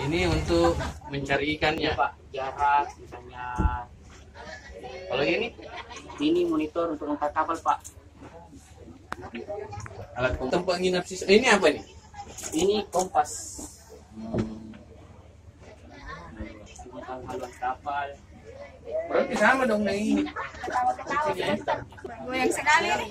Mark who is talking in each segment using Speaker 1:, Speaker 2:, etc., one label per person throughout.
Speaker 1: Ini untuk mencari ikannya.
Speaker 2: Ya, Pak, jarak misalnya.
Speaker 1: Kalau
Speaker 2: Ini monitor untuk lengkap kapal, Pak.
Speaker 1: alat tempat nginap sisa. Ini apa nih?
Speaker 2: Ini kompas. Haluan kapal.
Speaker 1: Berarti sama dong dengan ini.
Speaker 3: Goyang sekali nih.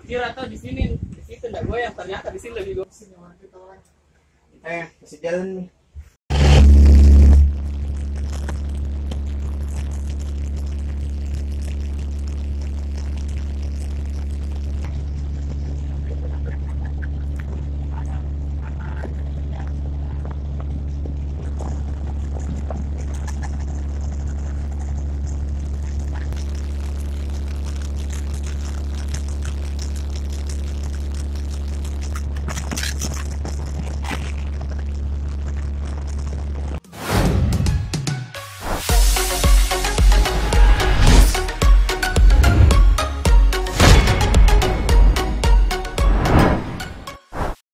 Speaker 2: Kira tuh di sini, di situ enggak goyang, ternyata di sini lebih goyang.
Speaker 4: Masih jalan nih.